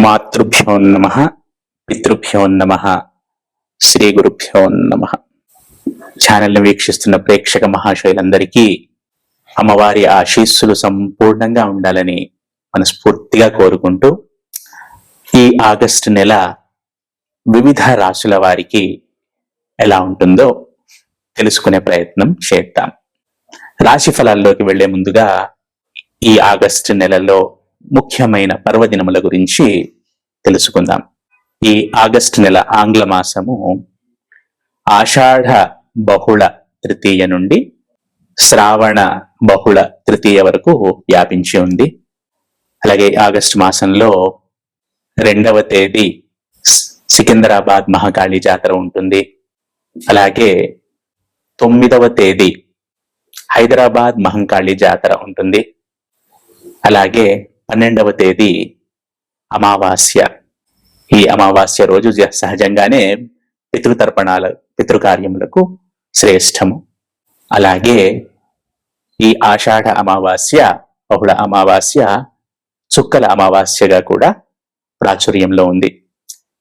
మాతృభ్యో నమః, పితృభ్యో నమః, శ్రీ గురుభ్యో నమః. ఛానల్ని వీక్షిస్తున్న ప్రేక్షక మహాశయులందరికీ అమ్మవారి ఆశీస్సులు సంపూర్ణంగా ఉండాలని మనస్ఫూర్తిగా కోరుకుంటూ ఈ ఆగస్టు నెల వివిధ రాశుల వారికి ఎలా ఉంటుందో తెలుసుకునే ప్రయత్నం చేద్దాం. రాశి ఫలాల్లోకి వెళ్లే ముందుగా ఈ ఆగస్టు నెలలో ముఖ్యమైన పర్వదినముల గురించి తెలుసుకుందాం. ఈ ఆగస్టు నెల ఆంగ్ల మాసము ఆషాఢ బహుళ తృతీయ నుండి శ్రావణ బహుళ తృతీయ వరకు వ్యాపించి ఉంది. అలాగే ఆగస్టు మాసంలో 2వ తేదీ సికింద్రాబాద్ మహాకాళి జాతర ఉంటుంది. అలాగే 9వ తేదీ హైదరాబాద్ మహంకాళి జాతర ఉంటుంది. అలాగే 12వ తేదీ అమావాస్య. ఈ అమావాస్య రోజు సహజంగానే పితృకార్యములకు శ్రేష్టము. అలాగే ఈ ఆషాఢ అమావాస్య బహుళ అమావాస్య చుక్కల అమావాస్యగా కూడా ప్రాచుర్యంలో ఉంది.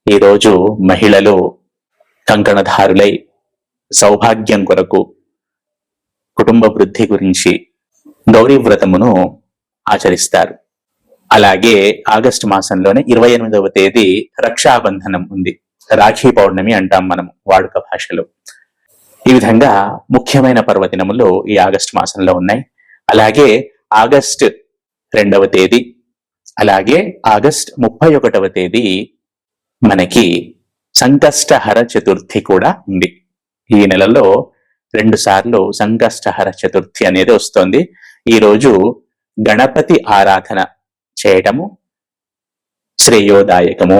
ఈరోజు మహిళలు కంకణధారులై సౌభాగ్యం కొరకు, కుటుంబ వృద్ధి గురించి గౌరీ వ్రతమును ఆచరిస్తారు. అలాగే ఆగస్టు మాసంలోనే 28వ తేదీ రక్షాబంధనం ఉంది. రాఖీ పౌర్ణమి అంటాం మనం వాడుక భాషలో. ఈ విధంగా ముఖ్యమైన పర్వదినములు ఈ ఆగస్టు మాసంలో ఉన్నాయి. అలాగే ఆగస్టు 2వ తేదీ, అలాగే ఆగస్టు 31వ తేదీ మనకి సంకష్టహర చతుర్థి కూడా ఉంది. ఈ నెలలో 2 సార్లు సంకష్టహర చతుర్థి అనేది వస్తోంది. ఈ రోజు గణపతి ఆరాధన చేయటము శ్రేయోదాయకము.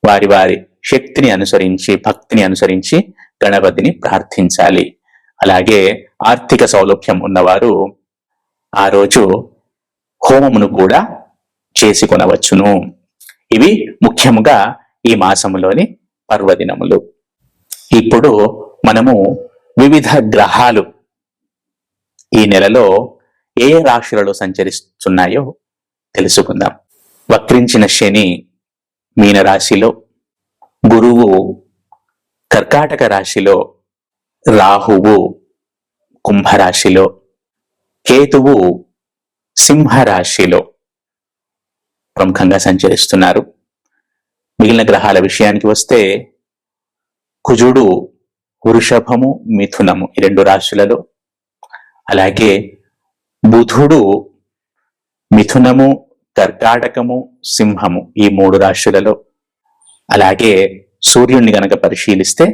వారి వారి శక్తిని అనుసరించి, భక్తిని అనుసరించి గణపతిని ప్రార్థించాలి. అలాగే ఆర్థిక సౌలభ్యం ఉన్నవారు ఆ రోజు హోమమును కూడా చేసుకొనవచ్చును. ఇవి ముఖ్యముగా ఈ మాసములోని పర్వదినములు. ఇప్పుడు మనము వివిధ గ్రహాలు ఈ నెలలో ఏ రాశులలో సంచరిస్తున్నాయో తెలుసుకుందాం. వక్రించిన శని మీనరాశిలో, గురువు కర్కాటక రాశిలో, రాహువు కుంభరాశిలో, కేతువు సింహరాశిలో ప్రముఖంగా సంచరిస్తున్నారు. మిగిలిన గ్రహాల విషయానికి వస్తే కుజుడు వృషభము, మిథునము ఈ 2 రాశులలో, అలాగే బుధుడు మిథునము, కర్కాటకము, సింహము ఈ 3 రాశులలో, అలాగే సూర్యుడిని గనక పరిశీలిస్తే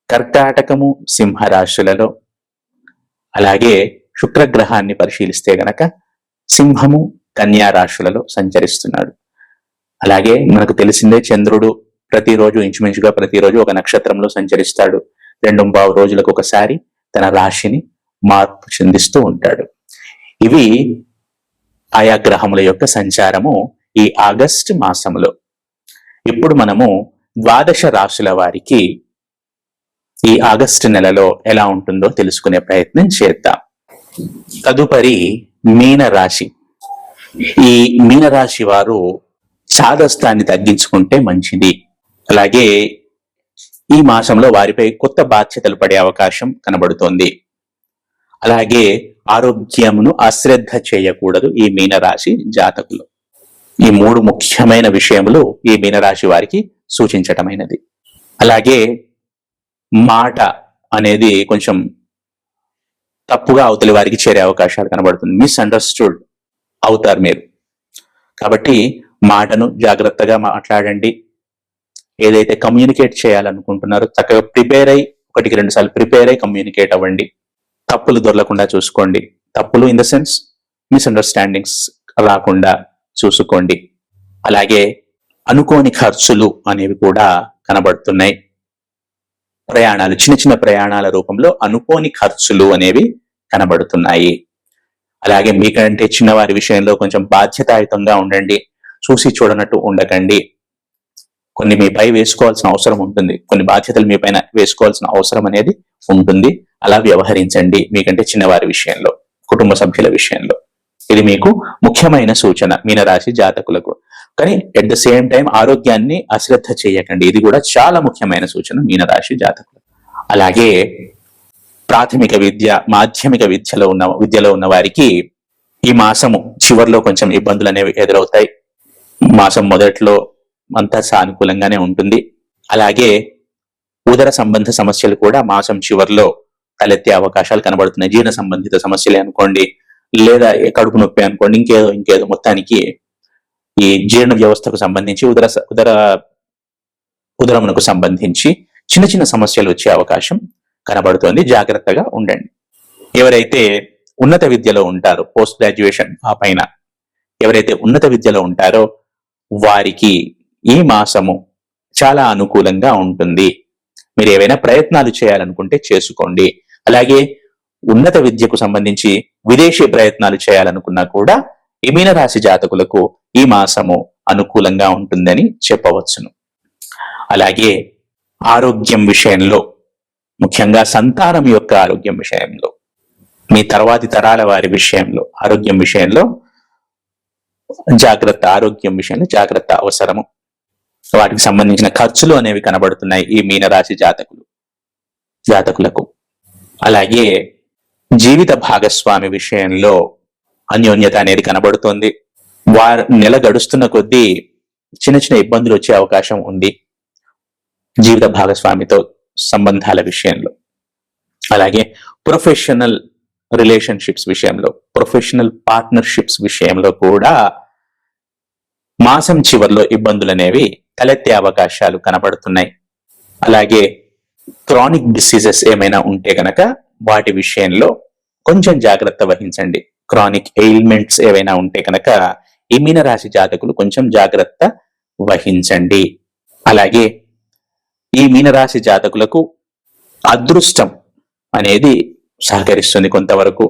కర్కాటకము, సింహ రాశులలో, అలాగే శుక్రగ్రహాన్ని పరిశీలిస్తే గనక సింహము, కన్యా రాశులలో సంచరిస్తున్నాడు. అలాగే మనకు తెలిసిందే చంద్రుడు ప్రతిరోజు ఇంచుమించుగా ప్రతిరోజు ఒక నక్షత్రంలో సంచరిస్తాడు. 2.5 రోజులకు ఒకసారి తన రాశిని మార్పు చెందిస్తూ ఉంటాడు. ఇవి ఆయా గ్రహముల యొక్క సంచారము ఈ ఆగస్టు మాసములో. ఇప్పుడు మనము 12 రాశుల వారికి ఈ ఆగస్టు నెలలో ఎలా ఉంటుందో తెలుసుకునే ప్రయత్నం చేద్దాం. తదుపరి మీనరాశి. ఈ మీనరాశి వారు చాదస్తాన్ని తగ్గించుకుంటే మంచిది. అలాగే ఈ మాసంలో వారిపై కొత్త బాధ్యతలు పడే అవకాశం కనబడుతోంది. అలాగే ఆరోగ్యమును అశ్రద్ధ చేయకూడదు ఈ మీనరాశి జాతకులు. ఈ 3 ముఖ్యమైన విషయములు ఈ మీనరాశి వారికి సూచించటమైనది. అలాగే మాట అనేది కొంచెం తప్పుగా అవతలి వారికి చేరే అవకాశాలు కనబడుతుంది. మిస్అండర్స్టూడ్ అవుతారు మీరు. కాబట్టి మాటను జాగ్రత్తగా మాట్లాడండి. ఏదైతే కమ్యూనికేట్ చేయాలనుకుంటున్నారో చక్కగా ప్రిపేర్ అయ్యి 1-2 సార్లు ప్రిపేర్ అయ్యి కమ్యూనికేట్ అవ్వండి. తప్పులు దొరలకుండా చూసుకోండి. తప్పులు ఇన్ ద సెన్స్ మిస్అండర్స్టాండింగ్స్ రాకుండా చూసుకోండి. అలాగే అనుకోని ఖర్చులు అనేవి కూడా కనబడుతున్నాయి. ప్రయాణాలు, చిన్న చిన్న ప్రయాణాల రూపంలో అనుకోని ఖర్చులు అనేవి కనబడుతున్నాయి. అలాగే మీకంటే చిన్నవారి విషయంలో కొంచెం బాధ్యతాయుతంగా ఉండండి. చూసి చూడనట్టు ఉండకండి. కొన్ని మీపై వేసుకోవాల్సిన అవసరం ఉంటుంది. కొన్ని బాధ్యతలు మీ పైన వేసుకోవాల్సిన అవసరం అనేది ఉంటుంది. అలా వ్యవహరించండి మీకంటే చిన్నవారి విషయంలో, కుటుంబ సభ్యుల విషయంలో. ఇది మీకు ముఖ్యమైన సూచన మీనరాశి జాతకులకు. కానీ ఎట్ ద సేమ్ టైం ఆరోగ్యాన్ని అశ్రద్ధ చేయకండి. ఇది కూడా చాలా ముఖ్యమైన సూచన మీనరాశి జాతకులు. అలాగే ప్రాథమిక విద్య, మాధ్యమిక విద్యలో ఉన్న వారికి ఈ మాసము చివరిలో కొంచెం ఇబ్బందులు అనేవి ఎదురవుతాయి. మాసం మొదట్లో అంతా సానుకూలంగానే ఉంటుంది. అలాగే ఉదర సంబంధ సమస్యలు కూడా మాసం చివరిలో తలెత్తే అవకాశాలు కనబడుతున్నాయి. జీర్ణ సంబంధిత సమస్యలే అనుకోండి, లేదా కడుపు నొప్పి అనుకోండి, ఇంకేదో మొత్తానికి ఈ జీర్ణ వ్యవస్థకు సంబంధించి ఉదరమునకు సంబంధించి చిన్న చిన్న సమస్యలు వచ్చే అవకాశం కనబడుతోంది. జాగ్రత్తగా ఉండండి. ఎవరైతే ఉన్నత విద్యలో ఉంటారో, పోస్ట్ గ్రాడ్యుయేషన్ ఆ పైన ఎవరైతే ఉన్నత విద్యలో ఉంటారో వారికి ఈ మాసము చాలా అనుకూలంగా ఉంటుంది. మీరు ఏవైనా ప్రయత్నాలు చేయాలనుకుంటే చేసుకోండి. అలాగే ఉన్నత విద్యకు సంబంధించి విదేశీ ప్రయత్నాలు చేయాలనుకున్నా కూడా ఈ మీనరాశి జాతకులకు ఈ మాసము అనుకూలంగా ఉంటుందని చెప్పవచ్చును. అలాగే ఆరోగ్యం విషయంలో, ముఖ్యంగా సంతానం యొక్క ఆరోగ్యం విషయంలో, మీ తర్వాతి తరాల వారి విషయంలో, ఆరోగ్యం విషయంలో జాగ్రత్త అవసరము. వాటికి సంబంధించిన ఖర్చులు అనేవి కనబడుతున్నాయి ఈ మీనరాశి జాతకులకు. అలాగే జీవిత భాగస్వామి విషయంలో అన్యోన్యత అనేది కనబడుతోంది. నెల గడుస్తున్న కొద్దీ చిన్న చిన్న ఇబ్బందులు వచ్చే అవకాశం ఉంది జీవిత భాగస్వామితో సంబంధాల విషయంలో. అలాగే ప్రొఫెషనల్ రిలేషన్షిప్స్ విషయంలో, ప్రొఫెషనల్ పార్ట్నర్షిప్స్ విషయంలో కూడా మాసం చివరిలో ఇబ్బందులు అనేవి తలెత్తే అవకాశాలు కనబడుతున్నాయి. అలాగే క్రానిక్ డిసీజెస్ ఏమైనా ఉంటే గనక వాటి విషయంలో కొంచెం జాగ్రత్త వహించండి. క్రానిక్ ఎయిల్మెంట్స్ ఏవైనా ఉంటే కనుక ఈ మీనరాశి జాతకులు కొంచెం జాగ్రత్త వహించండి. అలాగే ఈ మీనరాశి జాతకులకు అదృష్టం అనేది సహకరిస్తుంది కొంతవరకు.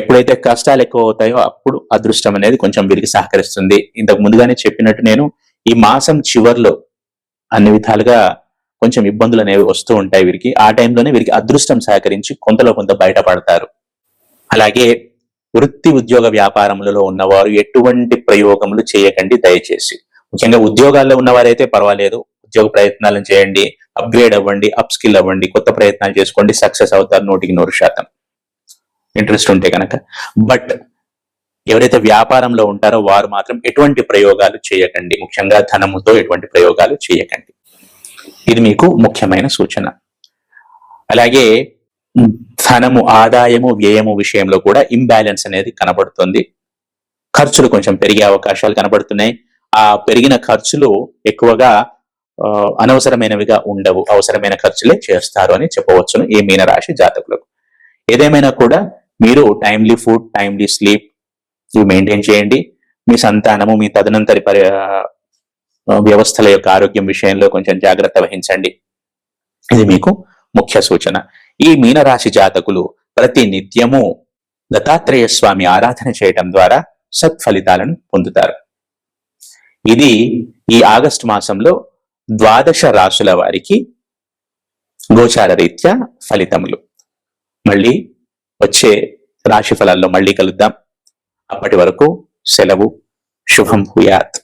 ఎప్పుడైతే కష్టాలు ఎక్కువ అవుతాయో అప్పుడు అదృష్టం అనేది కొంచెం వీరికి సహకరిస్తుంది. ఇంతకు ముందుగానే చెప్పినట్టు నేను ఈ మాసం చివర్లో అన్ని విధాలుగా కొంచెం ఇబ్బందులు అనేవి వస్తూ ఉంటాయి వీరికి. ఆ టైంలోనే వీరికి అదృష్టం సహకరించి కొంతలో కొంత బయటపడతారు. అలాగే వృత్తి ఉద్యోగ వ్యాపారములలో ఉన్నవారు ఎటువంటి ప్రయోగములు చేయకండి దయచేసి. ముఖ్యంగా ఉద్యోగాల్లో ఉన్నవారైతే పర్వాలేదు, ఉద్యోగ ప్రయత్నాలను చేయండి, అప్గ్రేడ్ అవ్వండి, అప్ స్కిల్ అవ్వండి, కొత్త ప్రయత్నాలు చేసుకోండి, సక్సెస్ అవుతారు 100% ఇంట్రెస్ట్ ఉంటే కనుక. బట్ ఎవరైతే వ్యాపారంలో ఉంటారో వారు మాత్రం ఎటువంటి ప్రయోగాలు చేయకండి, ముఖ్యంగా ధనముతో ఎటువంటి ప్రయోగాలు చేయకండి. ఇది మీకు ముఖ్యమైన సూచన. అలాగే ధనము, ఆదాయము, వ్యయము విషయంలో కూడా ఇంబ్యాలెన్స్ అనేది కనబడుతుంది. ఖర్చులు కొంచెం పెరిగే అవకాశాలు కనబడుతున్నాయి. ఆ పెరిగిన ఖర్చులు ఎక్కువగా అనవసరమైనవిగా ఉండవు, అవసరమైన ఖర్చులే చేస్తారు అని చెప్పవచ్చును ఈ మీనరాశి జాతకులకు. ఏదేమైనా కూడా మీరు టైమ్లీ ఫుడ్, టైమ్లీ స్లీప్ ఇవి మెయింటైన్ చేయండి. మీ సంతానము, మీ తదనంతరి వ్యవస్థల యొక్క ఆరోగ్యం విషయంలో కొంచెం జాగ్రత్త వహించండి. ఇది మీకు ముఖ్య సూచన. ఈ మీనరాశి జాతకులు ప్రతి నిత్యము దత్తాత్రేయ స్వామి ఆరాధన చేయటం ద్వారా సత్ఫలితాలను పొందుతారు. ఇది ఈ ఆగస్టు మాసంలో 12 రాశుల వారికి గోచార రీత్యా ఫలితములు. మళ్ళీ వచ్చే రాశి ఫలాల్లో మళ్ళీ కలుద్దాం. అప్పటి వరకు సెలవు. శుభం భూయాత్.